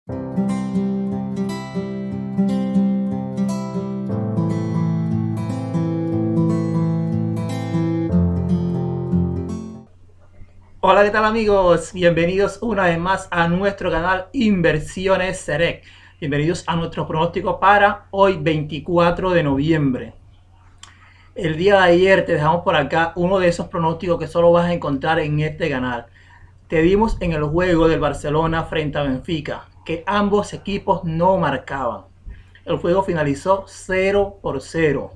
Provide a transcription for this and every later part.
Hola, ¿qué tal amigos? Bienvenidos una vez más a nuestro canal Inversiones Serec. Bienvenidos a nuestro pronóstico para hoy 24 de noviembre. El día de ayer te dejamos por acá uno de esos pronósticos que solo vas a encontrar en este canal. Te dimos en el juego del Barcelona frente a Benfica que ambos equipos no marcaban. El juego finalizó 0-0.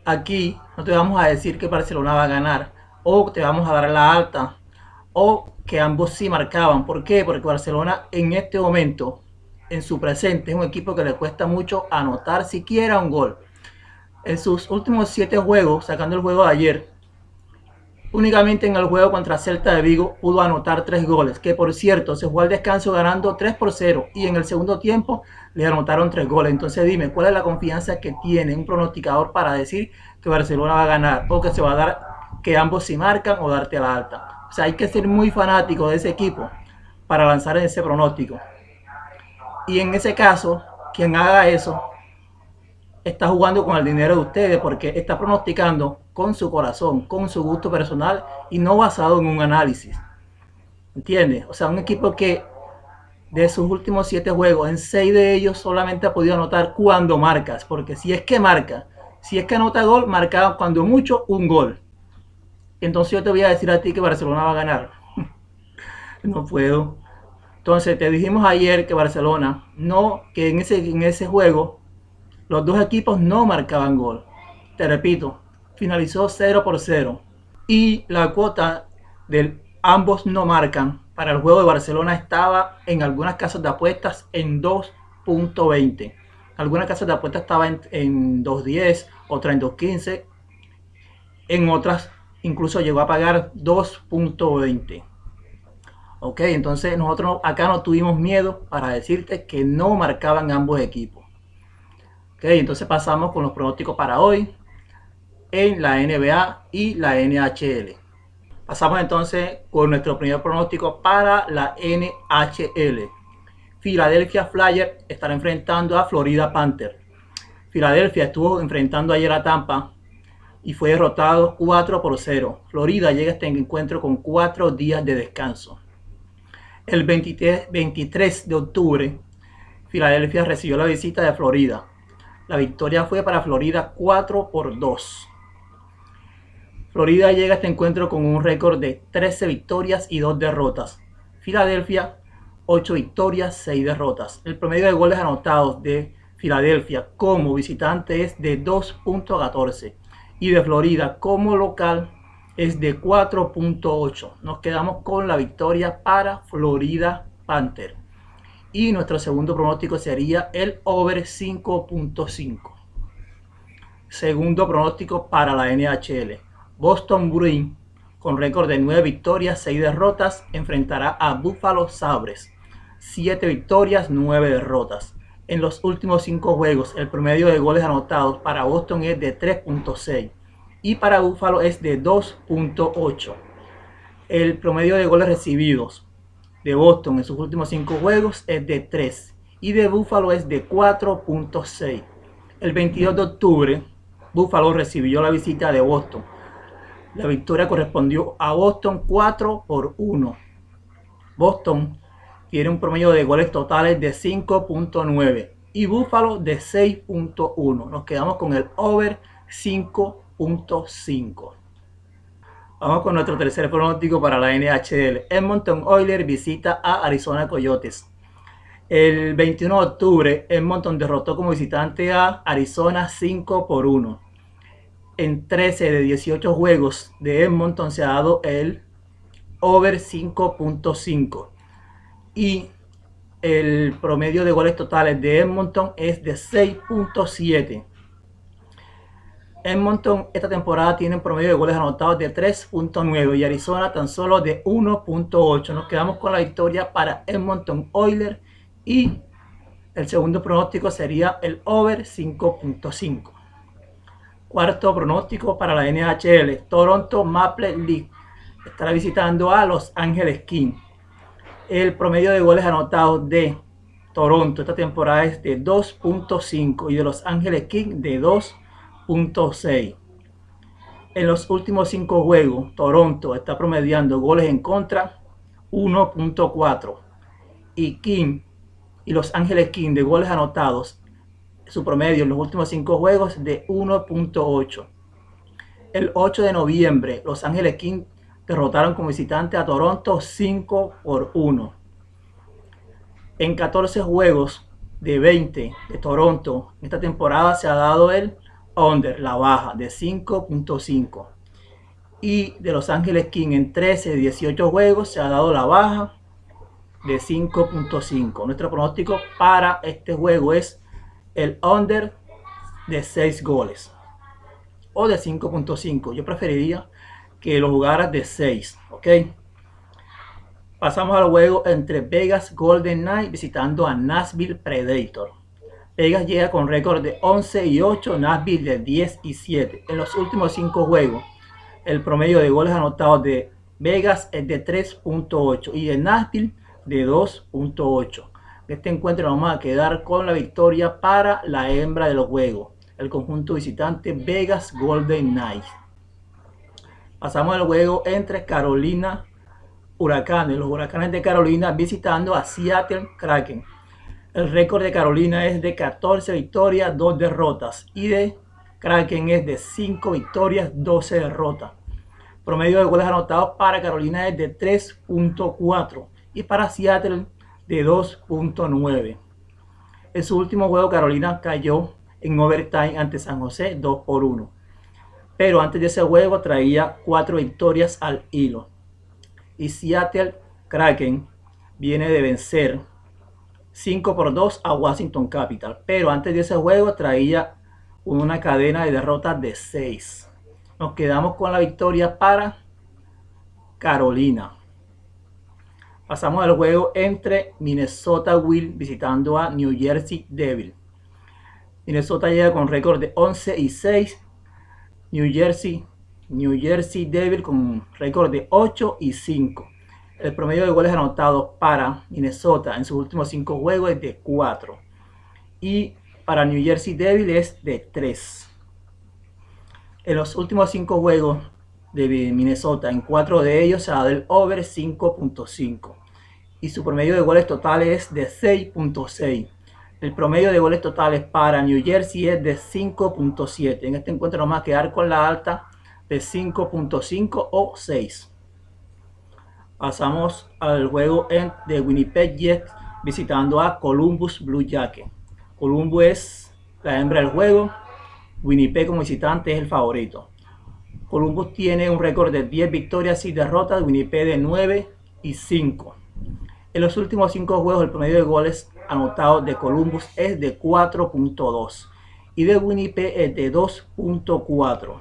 Aquí no te vamos a decir que Barcelona va a ganar o te vamos a dar la alta o que ambos sí marcaban. ¿Por qué? Porque Barcelona en este momento, en su presente, es un equipo que le cuesta mucho anotar siquiera un gol. En sus últimos 7 juegos, sacando el juego de ayer, únicamente en el juego contra Celta de Vigo pudo anotar 3 goles, que por cierto se fue al descanso ganando 3-0 y en el segundo tiempo le anotaron 3 goles. Entonces dime, ¿cuál es la confianza que tiene un pronosticador para decir que Barcelona va a ganar o que se va a dar, que ambos sí marcan o darte la alta? O sea, hay que ser muy fanático de ese equipo para lanzar en ese pronóstico. Y en ese caso, quien haga eso está jugando con el dinero de ustedes porque está pronosticando con su corazón, con su gusto personal y no basado en un análisis. ¿Entiendes? O sea, un equipo que de sus últimos 7 juegos, en 6 de ellos solamente ha podido anotar cuando marcas. Porque si es que marca, si es que anota gol, marca cuando mucho un gol. Entonces yo te voy a decir a ti que Barcelona va a ganar. No puedo. Entonces te dijimos ayer que Barcelona, no, que en ese juego los dos equipos no marcaban gol. Te repito, finalizó 0-0. Y la cuota de ambos no marcan para el juego de Barcelona estaba en algunas casas de apuestas en 2.20. Algunas casas de apuestas estaba en 2.10, otra en 2.15. En otras incluso llegó a pagar 2.20. Ok, entonces nosotros acá no tuvimos miedo para decirte que no marcaban ambos equipos. Ok, entonces pasamos con los pronósticos para hoy en la NBA y la NHL. Pasamos entonces con nuestro primer pronóstico para la NHL. Philadelphia Flyers estará enfrentando a Florida Panthers. Philadelphia estuvo enfrentando ayer a Tampa y fue derrotado 4-0. Florida llega a este encuentro con 4 días de descanso. El 23 de octubre, Filadelfia recibió la visita de Florida. La victoria fue para Florida 4-2. Florida llega a este encuentro con un récord de 13 victorias y 2 derrotas. Filadelfia, 8 victorias, 6 derrotas. El promedio de goles anotados de Filadelfia como visitante es de 2.14 y de Florida como local es de 4.8. Nos quedamos con la victoria para Florida Panther. Y nuestro segundo pronóstico sería el over 5.5. Segundo pronóstico para la NHL. Boston Bruins, con récord de 9 victorias, 6 derrotas, enfrentará a Buffalo Sabres. 7 victorias, 9 derrotas. En los últimos 5 juegos, el promedio de goles anotados para Boston es de 3.6 y para Buffalo es de 2.8. El promedio de goles recibidos de Boston en sus últimos 5 juegos es de 3 y de Buffalo es de 4.6. El 22 de octubre, Buffalo recibió la visita de Boston. La victoria correspondió a Boston 4-1. Boston tiene un promedio de goles totales de 5.9 y Buffalo de 6.1. Nos quedamos con el over 5.5. Vamos con nuestro tercer pronóstico para la NHL. Edmonton Oilers visita a Arizona Coyotes. El 21 de octubre, Edmonton derrotó como visitante a Arizona 5-1. En 13 de 18 juegos de Edmonton se ha dado el over 5.5 y el promedio de goles totales de Edmonton es de 6.7. Edmonton esta temporada tiene un promedio de goles anotados de 3.9 y Arizona tan solo de 1.8. Nos quedamos con la victoria para Edmonton Oilers y el segundo pronóstico sería el over 5.5. Cuarto pronóstico para la NHL. Toronto Maple Leafs estará visitando a Los Angeles Kings. El promedio de goles anotados de Toronto esta temporada es de 2.5 y de Los Ángeles Kings de 2.6. En los últimos 5 juegos, Toronto está promediando goles en contra 1.4 y Los Ángeles Kings de goles anotados, su promedio en los últimos 5 juegos de 1.8. El 8 de noviembre, Los Ángeles Kings derrotaron como visitante a Toronto 5-1. En 14 juegos de 20 de Toronto, esta temporada se ha dado el under, la baja, de 5.5. Y de Los Ángeles Kings en 13 de 18 juegos se ha dado la baja de 5.5. Nuestro pronóstico para este juego es el under de 6 goles o de 5.5. Yo preferiría que lo jugaras de 6, ¿ok? Pasamos al juego entre Vegas Golden Knights visitando a Nashville Predator. Vegas llega con récord de 11-8, Nashville de 10-7. En los últimos 5 juegos, el promedio de goles anotados de Vegas es de 3.8 y de Nashville de 2.8. En este encuentro vamos a quedar con la victoria para la hembra de los juegos, el conjunto visitante Vegas Golden Knights. Pasamos al juego entre Carolina Huracanes, los Huracanes de Carolina visitando a Seattle Kraken. El récord de Carolina es de 14 victorias, 2 derrotas y de Kraken es de 5 victorias, 12 derrotas. Promedio de goles anotados para Carolina es de 3.4 y para Seattle de 2.9. En su último juego Carolina cayó en overtime ante San José 2-1. Pero antes de ese juego traía 4 victorias al hilo. Y Seattle Kraken viene de vencer 5-2 a Washington Capitals. Pero antes de ese juego traía una cadena de derrotas de 6. Nos quedamos con la victoria para Carolina. Pasamos al juego entre Minnesota Wild visitando a New Jersey Devils. Minnesota llega con récord de 11-6. New Jersey Devils con récord de 8-5. El promedio de goles anotados para Minnesota en sus últimos 5 juegos es de 4. Y para New Jersey Devils es de 3. En los últimos 5 juegos de Minnesota, en 4 de ellos se ha dado el over 5.5. Y su promedio de goles totales es de 6.6. El promedio de goles totales para New Jersey es de 5.7. En este encuentro nos vamos a quedar con la alta de 5.5 o 6. Pasamos al juego de Winnipeg Jets visitando a Columbus Blue Jackets. Columbus es la hembra del juego. Winnipeg como visitante es el favorito. Columbus tiene un récord de 10 victorias y derrotas. Winnipeg de 9-5. En los últimos 5 juegos el promedio de goles anotados de Columbus es de 4.2 y de Winnipeg es de 2.4.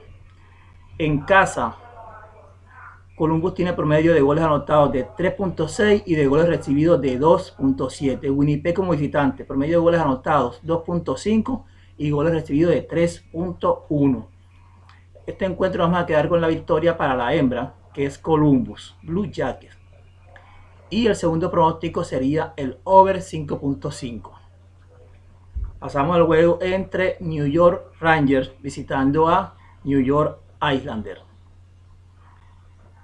En casa, Columbus tiene promedio de goles anotados de 3.6 y de goles recibidos de 2.7. Winnipeg como visitante, promedio de goles anotados 2.5 y goles recibidos de 3.1. Este encuentro vamos a quedar con la victoria para la hembra, que es Columbus Blue Jackets. Y el segundo pronóstico sería el over 5.5. Pasamos al juego entre New York Rangers visitando a New York Islanders.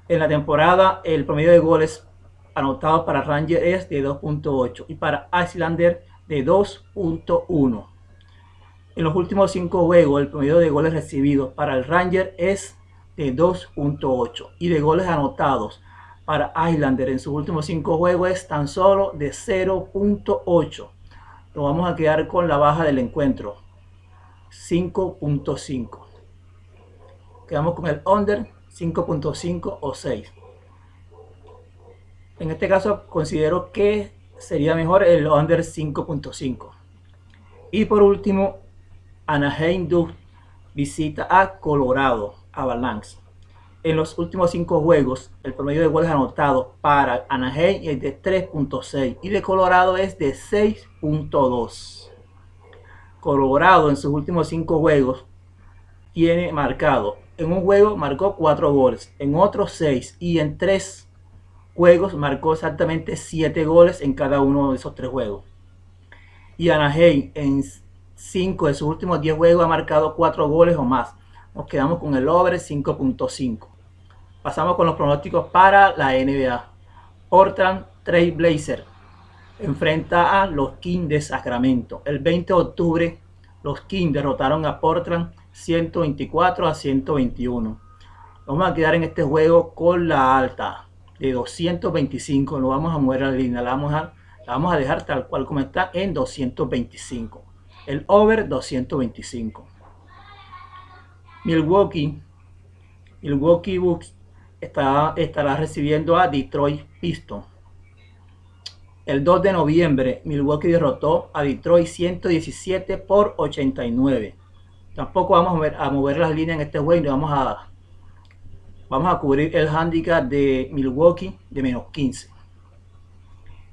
En la temporada el promedio de goles anotados para Rangers es de 2.8 y para Islanders de 2.1. En los últimos 5 juegos el promedio de goles recibidos para el Rangers es de 2.8 y de goles anotados para Islanders en sus últimos 5 juegos es tan solo de 0.8. Nos vamos a quedar con la baja del encuentro, 5.5. Quedamos con el under 5.5 o 6. En este caso considero que sería mejor el under 5.5. Y por último, Anaheim Ducks visita a Colorado Avalanche. En los últimos 5 juegos, el promedio de goles anotados para Anaheim es de 3.6 y de Colorado es de 6.2. Colorado en sus últimos 5 juegos tiene marcado, en un juego marcó 4 goles, en otros 6 y en 3 juegos marcó exactamente 7 goles en cada uno de esos 3 juegos. Y Anaheim en 5 de sus últimos 10 juegos ha marcado 4 goles o más. Nos quedamos con el over 5.5. Pasamos con los pronósticos para la NBA. Portland Trail Blazers enfrenta a los Kings de Sacramento. El 20 de octubre los Kings derrotaron a Portland 124-121. Vamos a quedar en este juego con la alta de 225. No vamos a mover la línea, la vamos a dejar tal cual como está en 225. El over 225. Milwaukee Bucks estará recibiendo a Detroit Pistons. El 2 de noviembre Milwaukee derrotó a Detroit 117-89. Tampoco vamos a mover las líneas en este juego y vamos a cubrir el handicap de Milwaukee de menos 15.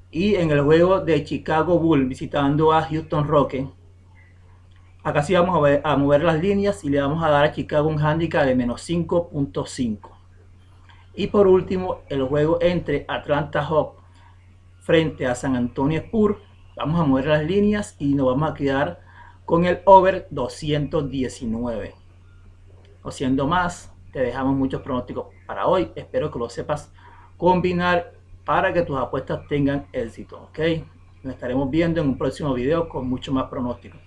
Y en el juego de Chicago Bulls visitando a Houston Rockets, acá sí vamos a mover las líneas y le vamos a dar a Chicago un handicap de menos 5.5. Y por último, el juego entre Atlanta Hawks frente a San Antonio Spurs, vamos a mover las líneas y nos vamos a quedar con el over 219. O siendo más, te dejamos muchos pronósticos para hoy. Espero que lo sepas combinar para que tus apuestas tengan éxito. ¿Ok? Nos estaremos viendo en un próximo video con mucho más pronósticos.